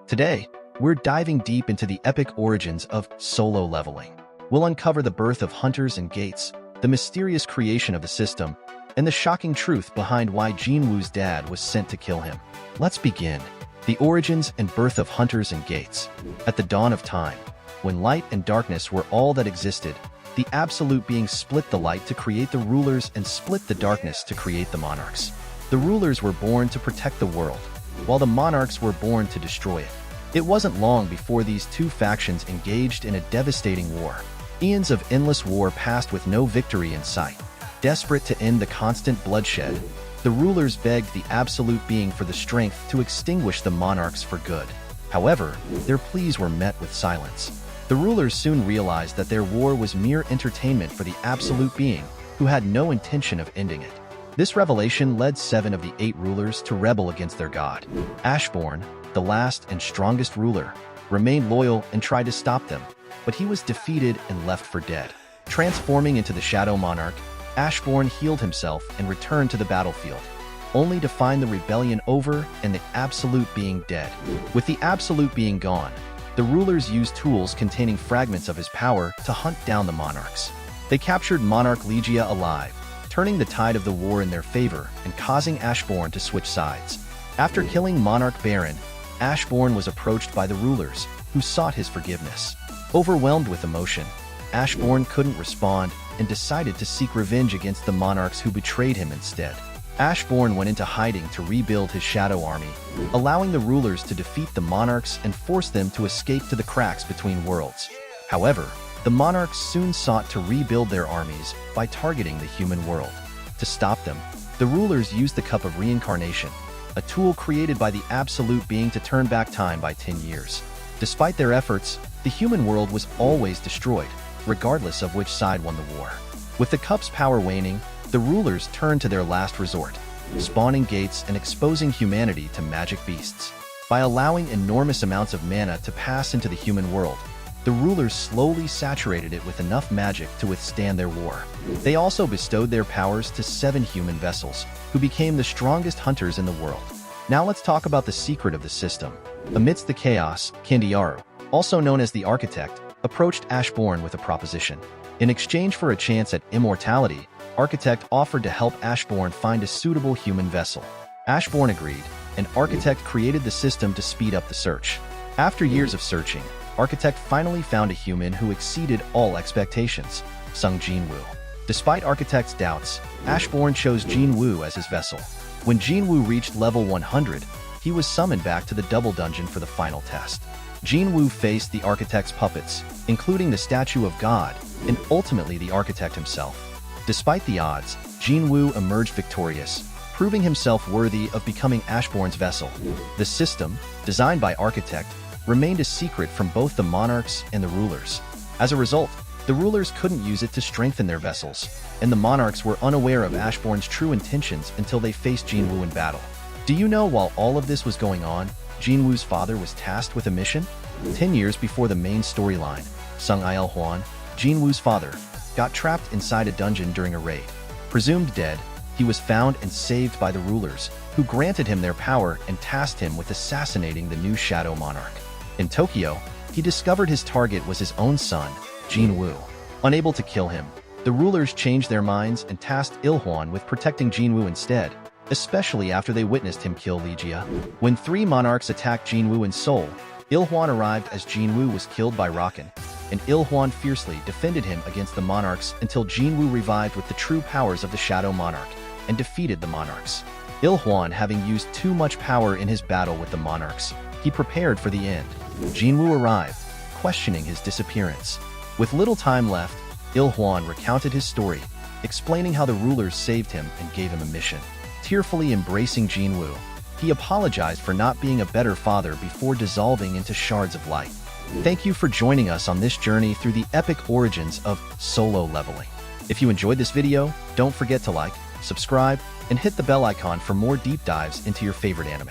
Today, we're diving deep into the epic origins of solo leveling. We'll uncover the birth of hunters and gates, the mysterious creation of the system, and the shocking truth behind why Jin-Woo's dad was sent to kill him. Let's begin. The origins and birth of hunters and gates. At the dawn of time, when light and darkness were all that existed, the Absolute Being split the light to create the rulers and split the darkness to create the monarchs. The rulers were born to protect the world, while the monarchs were born to destroy it. It wasn't long before these two factions engaged in a devastating war. Eons of endless war passed with no victory in sight. Desperate to end the constant bloodshed, the rulers begged the Absolute Being for the strength to extinguish the monarchs for good. However, their pleas were met with silence. The rulers soon realized that their war was mere entertainment for the Absolute Being, who had no intention of ending it. This revelation led 7 of the 8 rulers to rebel against their god. Ashbourne, the last and strongest ruler, remained loyal and tried to stop them, but he was defeated and left for dead. Transforming into the Shadow Monarch, Ashbourne healed himself and returned to the battlefield, only to find the rebellion over and the Absolute Being dead. With the Absolute Being gone, the rulers used tools containing fragments of his power to hunt down the monarchs. They captured Monarch Legia alive, turning the tide of the war in their favor and causing Ashbourne to switch sides. After killing Monarch Baron, Ashbourne was approached by the rulers, who sought his forgiveness. Overwhelmed with emotion, Ashbourne couldn't respond and decided to seek revenge against the monarchs who betrayed him instead. Ashbourne went into hiding to rebuild his shadow army, allowing the rulers to defeat the monarchs and force them to escape to the cracks between worlds. However, the monarchs soon sought to rebuild their armies by targeting the human world. To stop them, the rulers used the Cup of Reincarnation, a tool created by the Absolute Being to turn back time by 10 years. Despite their efforts, the human world was always destroyed, regardless of which side won the war. With the cup's power waning, the rulers turned to their last resort, spawning gates and exposing humanity to magic beasts. By allowing enormous amounts of mana to pass into the human world, the rulers slowly saturated it with enough magic to withstand their war. They also bestowed their powers to 7 human vessels, who became the strongest hunters in the world. Now let's talk about the secret of the system. Amidst the chaos, Candiaru, also known as the Architect, approached Ashbourne with a proposition. In exchange for a chance at immortality, Architect offered to help Ashbourne find a suitable human vessel. Ashbourne agreed, and Architect created the system to speed up the search. After years of searching, Architect finally found a human who exceeded all expectations, Jin-Woo. Despite Architect's doubts, Ashbourne chose Jin-Woo as his vessel. When Jin-Woo reached level 100, he was summoned back to the double dungeon for the final test. Jin-Woo faced the Architect's puppets, including the Statue of God, and ultimately the Architect himself. Despite the odds, Jin-Woo emerged victorious, proving himself worthy of becoming Ashbourne's vessel. The system, designed by Architect, remained a secret from both the monarchs and the rulers. As a result, the rulers couldn't use it to strengthen their vessels, and the monarchs were unaware of Ashbourne's true intentions until they faced Jin-Woo in battle. Do you know while all of this was going on, Jin-Woo's father was tasked with a mission? 10 years before the main storyline, Sung Il-hwan, Jin-Woo's father, got trapped inside a dungeon during a raid. Presumed dead, he was found and saved by the rulers, who granted him their power and tasked him with assassinating the new Shadow Monarch. In Tokyo, he discovered his target was his own son, Jin-Woo. Unable to kill him, the rulers changed their minds and tasked Il-hwan with protecting Jin-Woo instead, especially after they witnessed him kill Legia. When 3 monarchs attacked Jin-Woo in Seoul, Il-hwan arrived as Jin-Woo was killed by Rakan, and Il-hwan fiercely defended him against the monarchs until Jin-Woo revived with the true powers of the Shadow Monarch and defeated the monarchs. Il-hwan having used too much power in his battle with the monarchs, he prepared for the end. Jin-Woo arrived, questioning his disappearance. With little time left, Il-hwan recounted his story, explaining how the rulers saved him and gave him a mission. Tearfully embracing Jin-Woo, he apologized for not being a better father before dissolving into shards of light. Thank you for joining us on this journey through the epic origins of solo leveling. If you enjoyed this video, don't forget to like, subscribe, and hit the bell icon for more deep dives into your favorite anime.